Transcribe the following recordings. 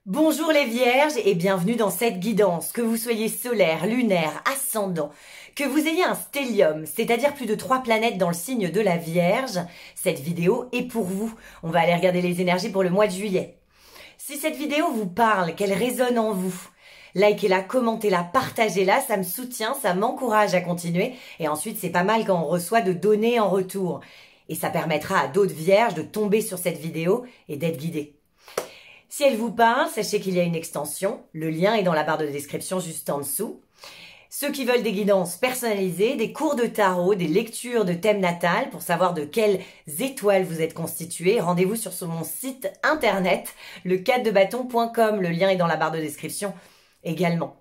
Bonjour les vierges et bienvenue dans cette guidance. Que vous soyez solaire, lunaire, ascendant, que vous ayez un stellium, c'est-à-dire plus de 3 planètes dans le signe de la Vierge, cette vidéo est pour vous. On va aller regarder les énergies pour le mois de juillet. Si cette vidéo vous parle, qu'elle résonne en vous, likez-la, commentez-la, partagez-la, ça me soutient, ça m'encourage à continuer. Et ensuite, c'est pas mal quand on reçoit de données en retour. Et ça permettra à d'autres vierges de tomber sur cette vidéo et d'être guidées. Si elle vous parle, sachez qu'il y a une extension. Le lien est dans la barre de description juste en dessous. Ceux qui veulent des guidances personnalisées, des cours de tarot, des lectures de thème natal pour savoir de quelles étoiles vous êtes constitué, rendez-vous sur mon site internet, le4debâton.com. Le lien est dans la barre de description également.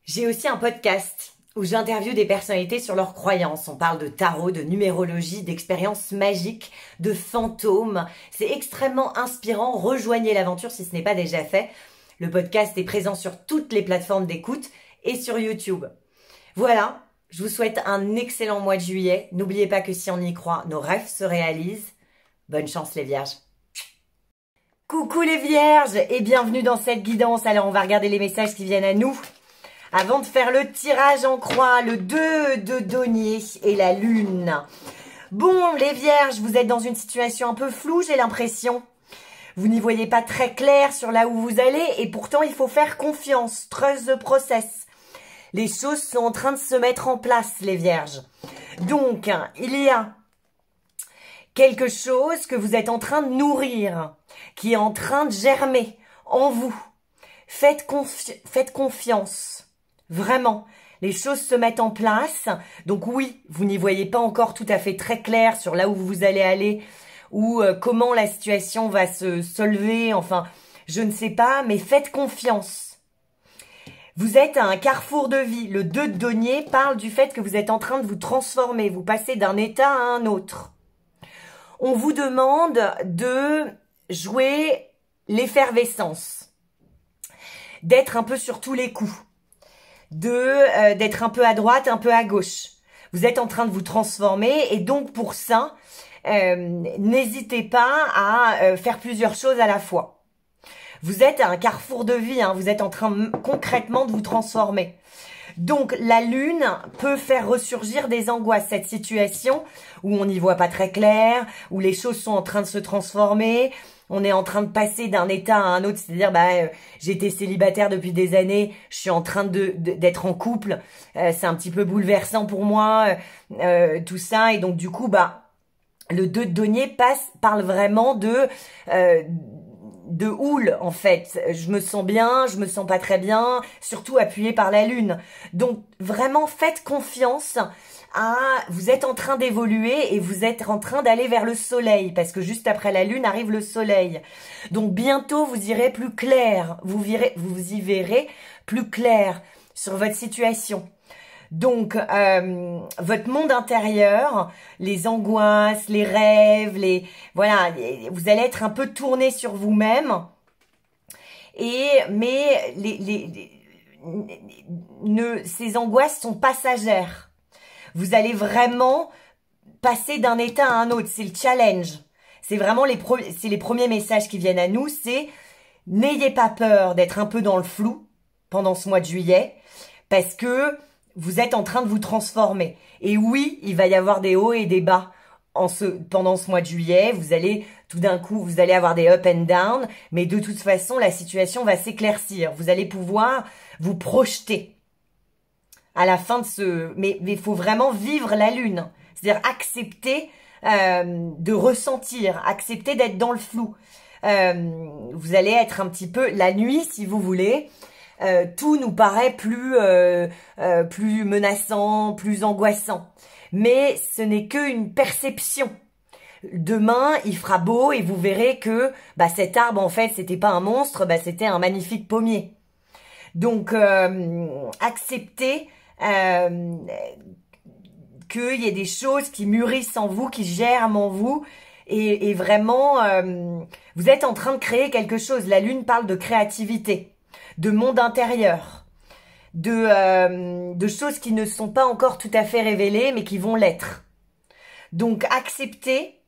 J'ai aussi un podcast où j'interviewe des personnalités sur leurs croyances. On parle de tarot, de numérologie, d'expériences magiques, de fantômes. C'est extrêmement inspirant. Rejoignez l'aventure si ce n'est pas déjà fait. Le podcast est présent sur toutes les plateformes d'écoute et sur YouTube. Voilà, je vous souhaite un excellent mois de juillet. N'oubliez pas que si on y croit, nos rêves se réalisent. Bonne chance les vierges. Coucou les vierges et bienvenue dans cette guidance. Alors on va regarder les messages qui viennent à nous. Avant de faire le tirage en croix, le 2 de denier et la lune. Bon, les vierges, vous êtes dans une situation un peu floue, j'ai l'impression. Vous n'y voyez pas très clair sur là où vous allez et pourtant il faut faire confiance. Trust the process. Les choses sont en train de se mettre en place, les vierges. Donc, il y a quelque chose que vous êtes en train de nourrir, qui est en train de germer en vous. Faites confiance. Vraiment, les choses se mettent en place. Donc oui, vous n'y voyez pas encore tout à fait très clair sur là où vous allez aller ou comment la situation va se solver. Enfin, je ne sais pas, mais faites confiance. Vous êtes à un carrefour de vie. Le 2 de denier parle du fait que vous êtes en train de vous transformer. Vous passez d'un état à un autre. On vous demande de jouer l'effervescence, d'être un peu sur tous les coups. D'être un peu à droite, un peu à gauche. Vous êtes en train de vous transformer et donc pour ça, n'hésitez pas à faire plusieurs choses à la fois. Vous êtes à un carrefour de vie, hein, vous êtes en train concrètement de vous transformer. Donc la lune peut faire ressurgir des angoisses, cette situation où on n'y voit pas très clair, où les choses sont en train de se transformer. On est en train de passer d'un état à un autre, c'est-à-dire j'étais célibataire depuis des années, je suis en train d'être en couple, c'est un petit peu bouleversant pour moi, tout ça, et donc du coup le 2 de denier parle vraiment de houle en fait. Je me sens bien, je me sens pas très bien, surtout appuyé par la lune. Donc vraiment faites confiance. Vous êtes en train d'évoluer et vous êtes en train d'aller vers le soleil parce que juste après la lune arrive le soleil. Donc bientôt vous irez plus clair, vous y verrez plus clair sur votre situation. Donc votre monde intérieur, les angoisses, les rêves, voilà, vous allez être un peu tourné sur vous-même. Mais ces angoisses sont passagères. Vous allez vraiment passer d'un état à un autre. C'est le challenge. C'est vraiment les premiers messages qui viennent à nous. C'est n'ayez pas peur d'être un peu dans le flou pendant ce mois de juillet parce que vous êtes en train de vous transformer. Et oui, il va y avoir des hauts et des bas pendant ce mois de juillet. Vous allez tout d'un coup, vous allez avoir des up and down. Mais de toute façon, la situation va s'éclaircir. Vous allez pouvoir vous projeter. À la fin de mais il faut vraiment vivre la lune. C'est-à-dire accepter de ressentir, accepter d'être dans le flou. Vous allez être un petit peu la nuit, si vous voulez. Tout nous paraît plus menaçant, plus angoissant. Mais ce n'est qu'une perception. Demain, il fera beau et vous verrez que cet arbre, en fait, c'était pas un monstre, c'était un magnifique pommier. Donc, acceptez qu'il y ait des choses qui mûrissent en vous, qui germent en vous et vraiment vous êtes en train de créer quelque chose. La lune parle de créativité, de monde intérieur, de choses qui ne sont pas encore tout à fait révélées mais qui vont l'être. Donc acceptez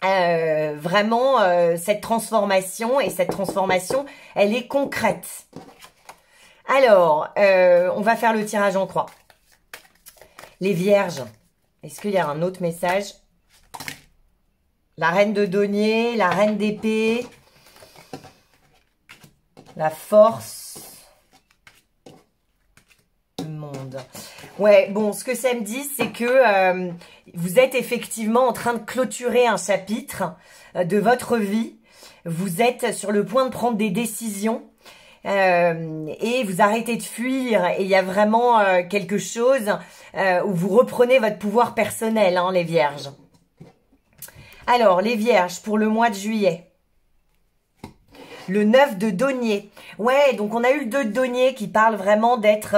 vraiment cette transformation, et cette transformation, elle est concrète. Alors, on va faire le tirage en croix. Les vierges, est-ce qu'il y a un autre message? La reine de denier, la reine d'épée, la force, le monde. Ouais, bon, ce que ça me dit, c'est que vous êtes effectivement en train de clôturer un chapitre de votre vie. Vous êtes sur le point de prendre des décisions et vous arrêtez de fuir. Et il y a vraiment quelque chose où vous reprenez votre pouvoir personnel, hein, les vierges. Alors, les vierges, pour le mois de juillet. Le 9 de denier. Ouais, donc on a eu le 2 de denier qui parle vraiment d'être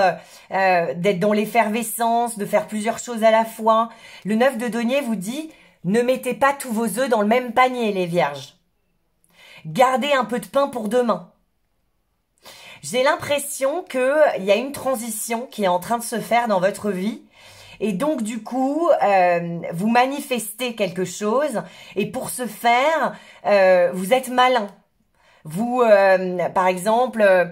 dans l'effervescence, de faire plusieurs choses à la fois. Le 9 de denier vous dit, ne mettez pas tous vos œufs dans le même panier, les vierges. Gardez un peu de pain pour demain. J'ai l'impression qu'il y a une transition qui est en train de se faire dans votre vie. Et donc, du coup, vous manifestez quelque chose. Et pour ce faire, vous êtes malin. Vous, par exemple,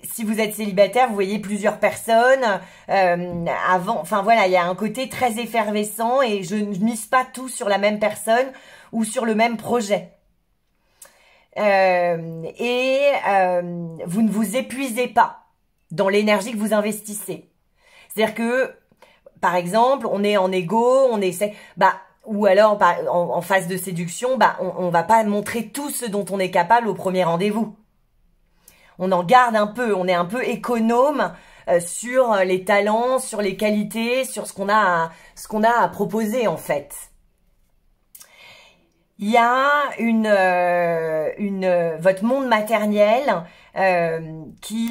si vous êtes célibataire, vous voyez plusieurs personnes avant. Enfin, voilà, il y a un côté très effervescent et je ne mise pas tout sur la même personne ou sur le même projet. Vous ne vous épuisez pas dans l'énergie que vous investissez. C'est-à-dire que, par exemple, on est en égo, on essaie, ou alors en phase de séduction, on va pas montrer tout ce dont on est capable au premier rendez-vous. On en garde un peu, on est un peu économe sur les talents, sur les qualités, sur ce qu'on a à proposer en fait. Il y a votre monde matériel qui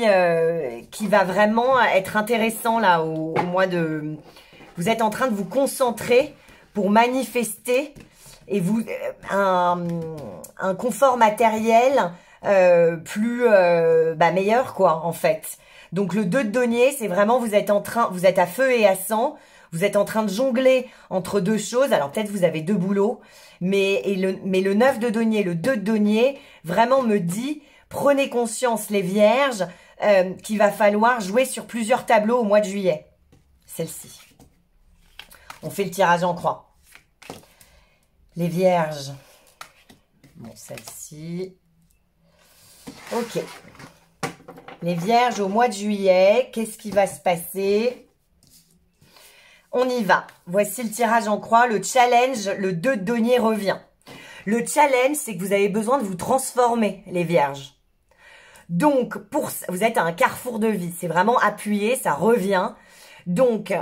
va vraiment être intéressant là au mois de. Vous êtes en train de vous concentrer pour manifester et un confort matériel plus meilleur quoi en fait. Donc le 2 de denier, c'est vraiment vous êtes à feu et à sang. Vous êtes en train de jongler entre deux choses. Alors peut-être vous avez 2 boulots, mais le 9 de denier, le 2 de denier, vraiment me dit, prenez conscience les vierges, qu'il va falloir jouer sur plusieurs tableaux au mois de juillet. Celle-ci. On fait le tirage en croix. Les vierges. Bon, celle-ci. Ok. Les vierges au mois de juillet, qu'est-ce qui va se passer ? On y va. Voici le tirage en croix. Le challenge, le 2 de denier revient. Le challenge, c'est que vous avez besoin de vous transformer, les vierges. Donc, vous êtes à un carrefour de vie. C'est vraiment appuyé, ça revient. Donc,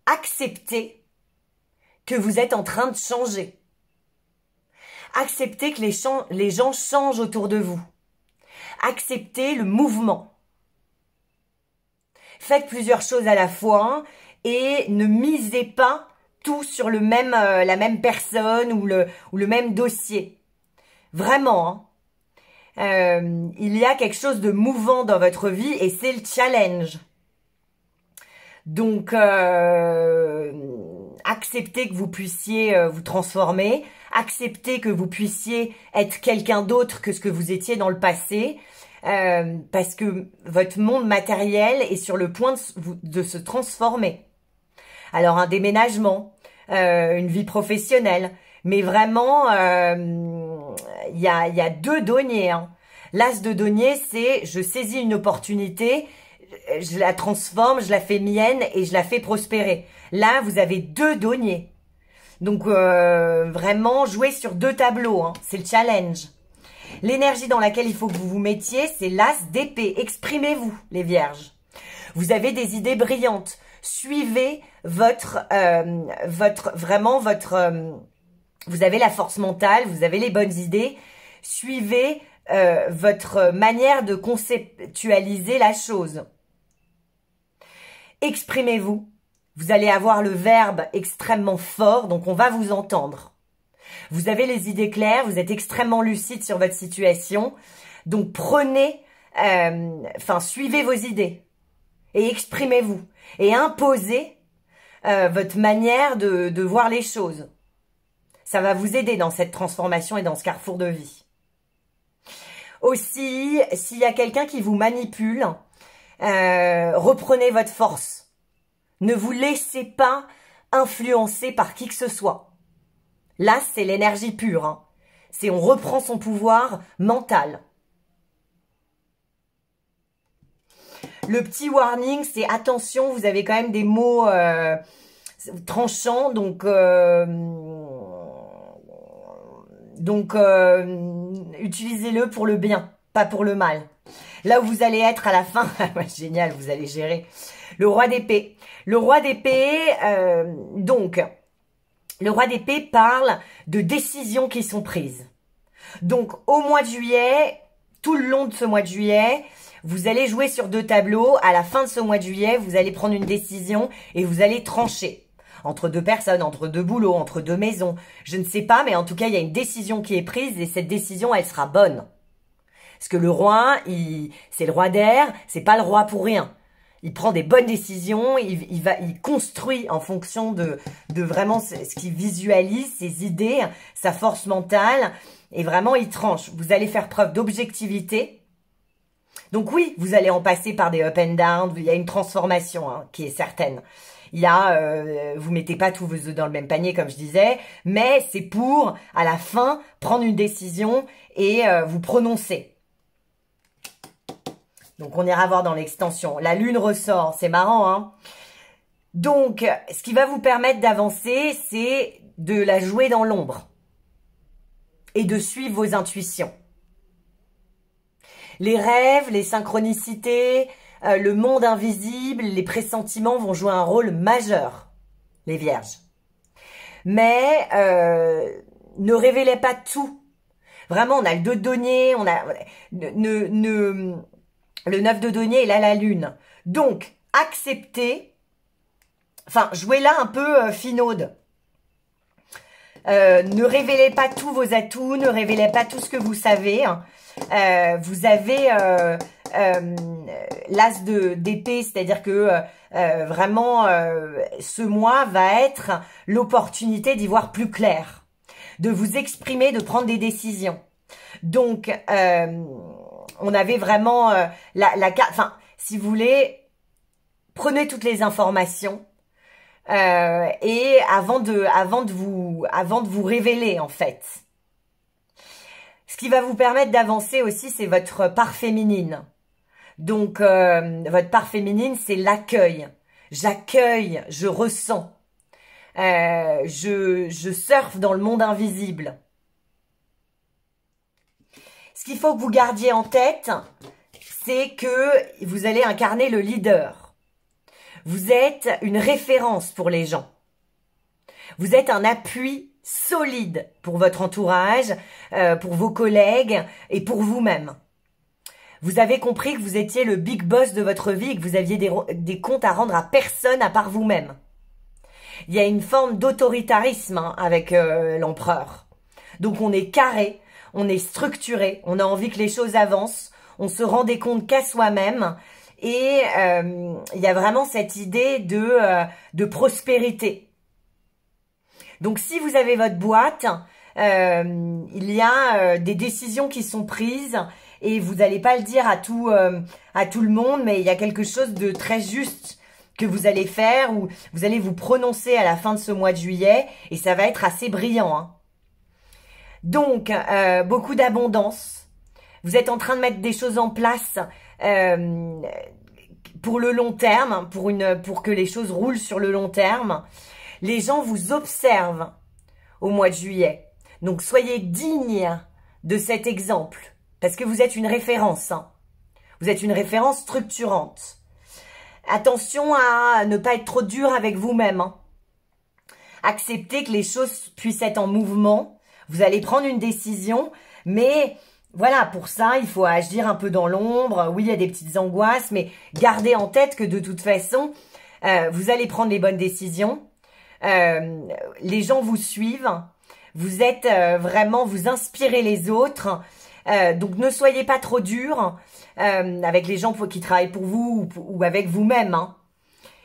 acceptez que vous êtes en train de changer. Acceptez que les gens changent autour de vous. Acceptez le mouvement. Faites plusieurs choses à la fois et ne misez pas tout sur la même personne ou le même dossier. Vraiment, il y a quelque chose de mouvant dans votre vie et c'est le challenge. Donc, acceptez que vous puissiez vous transformer, acceptez que vous puissiez être quelqu'un d'autre que ce que vous étiez dans le passé. Parce que votre monde matériel est sur le point de se transformer. Alors un déménagement, une vie professionnelle, mais vraiment il y a 2 deniers. Hein. L'as de denier, c'est je saisis une opportunité, je la transforme, je la fais mienne et je la fais prospérer. Là, vous avez 2 deniers. Donc vraiment jouer sur 2 tableaux, hein. C'est le challenge. L'énergie dans laquelle il faut que vous vous mettiez, c'est l'as d'épée. Exprimez-vous, les vierges. Vous avez des idées brillantes. Suivez vous avez la force mentale, vous avez les bonnes idées. Suivez votre manière de conceptualiser la chose. Exprimez-vous. Vous allez avoir le verbe extrêmement fort, donc on va vous entendre. Vous avez les idées claires, vous êtes extrêmement lucide sur votre situation. Donc suivez vos idées et exprimez-vous. Et imposez votre manière de voir les choses. Ça va vous aider dans cette transformation et dans ce carrefour de vie. Aussi, s'il y a quelqu'un qui vous manipule, reprenez votre force. Ne vous laissez pas influencer par qui que ce soit. Là, c'est l'énergie pure. Hein. C'est on reprend son pouvoir mental. Le petit warning, c'est attention, vous avez quand même des mots tranchants, donc utilisez-le pour le bien, pas pour le mal. Là où vous allez être à la fin, génial, vous allez gérer. Le roi d'épée. Le roi d'épée, le roi d'épée parle de décisions qui sont prises. Donc, au mois de juillet, tout le long de ce mois de juillet, vous allez jouer sur 2 tableaux. À la fin de ce mois de juillet, vous allez prendre une décision et vous allez trancher. Entre 2 personnes, entre 2 boulots, entre 2 maisons. Je ne sais pas, mais en tout cas, il y a une décision qui est prise et cette décision, elle sera bonne. Parce que le roi, c'est le roi d'air, c'est pas le roi pour rien. Il prend des bonnes décisions, il construit en fonction de vraiment ce qu'il visualise, ses idées, sa force mentale, et vraiment il tranche. Vous allez faire preuve d'objectivité. Donc oui, vous allez en passer par des up and down, il y a une transformation hein, qui est certaine. Il y a, vous mettez pas tous vos œufs dans le même panier comme je disais, mais c'est pour, à la fin, prendre une décision et vous prononcer. Donc, on ira voir dans l'extension. La lune ressort, c'est marrant, hein. Donc, ce qui va vous permettre d'avancer, c'est de la jouer dans l'ombre et de suivre vos intuitions. Les rêves, les synchronicités, le monde invisible, les pressentiments vont jouer un rôle majeur, les vierges. Mais ne révélez pas tout. Vraiment, on a le 2 de denier, on a... Le 9 de denier et là la lune. Donc, acceptez, enfin, jouez-la un peu finaude. Ne révélez pas tous vos atouts, ne révélez pas tout ce que vous savez. Hein. Vous avez l'as d'épée, c'est-à-dire que vraiment, ce mois va être l'opportunité d'y voir plus clair, de vous exprimer, de prendre des décisions. Donc, on avait vraiment la carte, enfin, si vous voulez, prenez toutes les informations et avant de vous révéler en fait. Ce qui va vous permettre d'avancer aussi, c'est votre part féminine. Donc, votre part féminine, c'est l'accueil. J'accueille, je ressens. Je surfe dans le monde invisible. Ce qu'il faut que vous gardiez en tête, c'est que vous allez incarner le leader. Vous êtes une référence pour les gens. Vous êtes un appui solide pour votre entourage, pour vos collègues et pour vous-même. Vous avez compris que vous étiez le big boss de votre vie et que vous aviez des comptes à rendre à personne à part vous-même. Il y a une forme d'autoritarisme hein, avec l'empereur. Donc on est carré. On est structuré, on a envie que les choses avancent, on se rend des comptes qu'à soi-même et il y a vraiment cette idée de prospérité. Donc si vous avez votre boîte, il y a des décisions qui sont prises et vous n'allez pas le dire à tout le monde, mais il y a quelque chose de très juste que vous allez faire ou vous allez vous prononcer à la fin de ce mois de juillet et ça va être assez brillant, hein. Donc, beaucoup d'abondance. Vous êtes en train de mettre des choses en place pour le long terme, pour que les choses roulent sur le long terme. Les gens vous observent au mois de juillet. Donc, soyez dignes de cet exemple parce que vous êtes une référence. Hein. Vous êtes une référence structurante. Attention à ne pas être trop dur avec vous-même. Hein. Acceptez que les choses puissent être en mouvement. Vous allez prendre une décision, mais voilà, pour ça, il faut agir un peu dans l'ombre. Oui, il y a des petites angoisses, mais gardez en tête que de toute façon, vous allez prendre les bonnes décisions. Les gens vous suivent. Vous êtes vraiment, vous inspirez les autres. Donc, ne soyez pas trop dur avec les gens qui travaillent pour vous ou avec vous-même. Hein.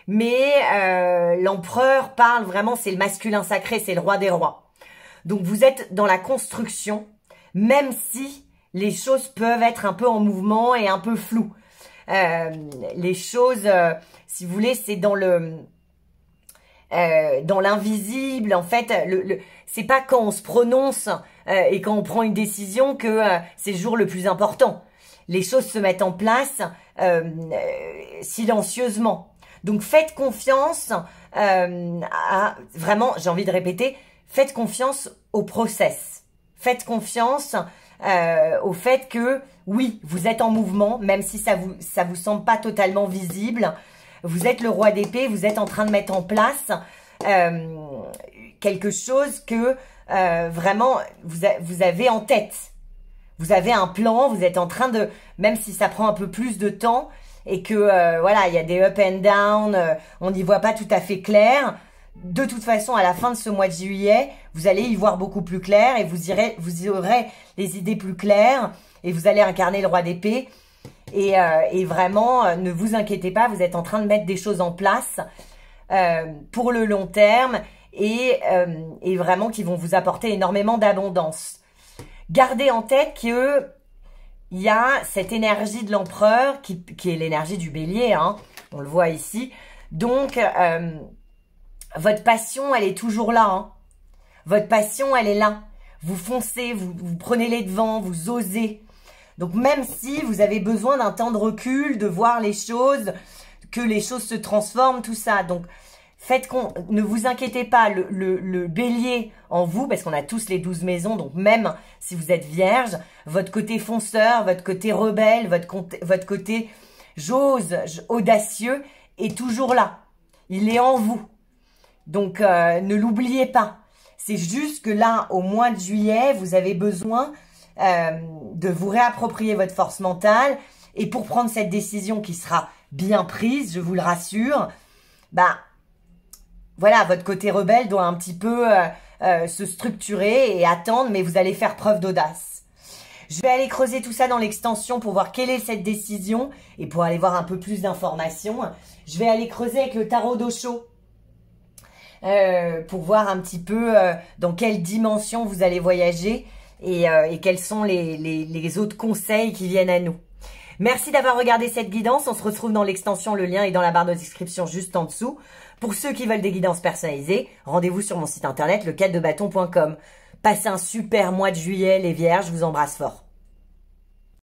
mais l'empereur parle vraiment, c'est le masculin sacré, c'est le roi des rois. Donc vous êtes dans la construction, même si les choses peuvent être un peu en mouvement et un peu floues. Les choses, si vous voulez, c'est dans l'invisible. En fait, c'est pas quand on se prononce et quand on prend une décision que c'est le jour le plus important. Les choses se mettent en place silencieusement. Donc faites confiance vraiment, j'ai envie de répéter, faites confiance au process. Faites confiance au fait que oui, vous êtes en mouvement, même si ça vous semble pas totalement visible. Vous êtes le roi d'épée, vous êtes en train de mettre en place quelque chose que vraiment vous avez en tête. Vous avez un plan, vous êtes en train de, même si ça prend un peu plus de temps et que voilà, il y a des up and down, on n'y voit pas tout à fait clair. De toute façon, à la fin de ce mois de juillet, vous allez y voir beaucoup plus clair et vous aurez les idées plus claires et vous allez incarner le roi d'épée. Et vraiment, ne vous inquiétez pas, vous êtes en train de mettre des choses en place pour le long terme et vraiment qui vont vous apporter énormément d'abondance. Gardez en tête que il y a cette énergie de l'empereur qui est l'énergie du bélier, hein, on le voit ici. Donc, votre passion, elle est toujours là. Hein. Votre passion, elle est là. Vous foncez, vous prenez les devants, vous osez. Donc, même si vous avez besoin d'un temps de recul, de voir les choses, que les choses se transforment, tout ça. Donc, ne vous inquiétez pas, le bélier en vous, parce qu'on a tous les 12 maisons, donc même si vous êtes vierge, votre côté fonceur, votre côté rebelle, votre côté j'ose, audacieux est toujours là. Il est en vous. Donc, ne l'oubliez pas. C'est juste que là, au mois de juillet, vous avez besoin de vous réapproprier votre force mentale. Et pour prendre cette décision qui sera bien prise, je vous le rassure, bah, voilà, votre côté rebelle doit un petit peu se structurer et attendre, mais vous allez faire preuve d'audace. Je vais aller creuser tout ça dans l'extension pour voir quelle est cette décision et pour aller voir un peu plus d'informations. Je vais aller creuser avec le tarot d'Osho. Pour voir un petit peu dans quelle dimension vous allez voyager et quels sont les autres conseils qui viennent à nous. Merci d'avoir regardé cette guidance. On se retrouve dans l'extension, le lien est dans la barre de description juste en dessous. Pour ceux qui veulent des guidances personnalisées, rendez-vous sur mon site internet le4debâton.com. Passez un super mois de juillet les vierges, je vous embrasse fort.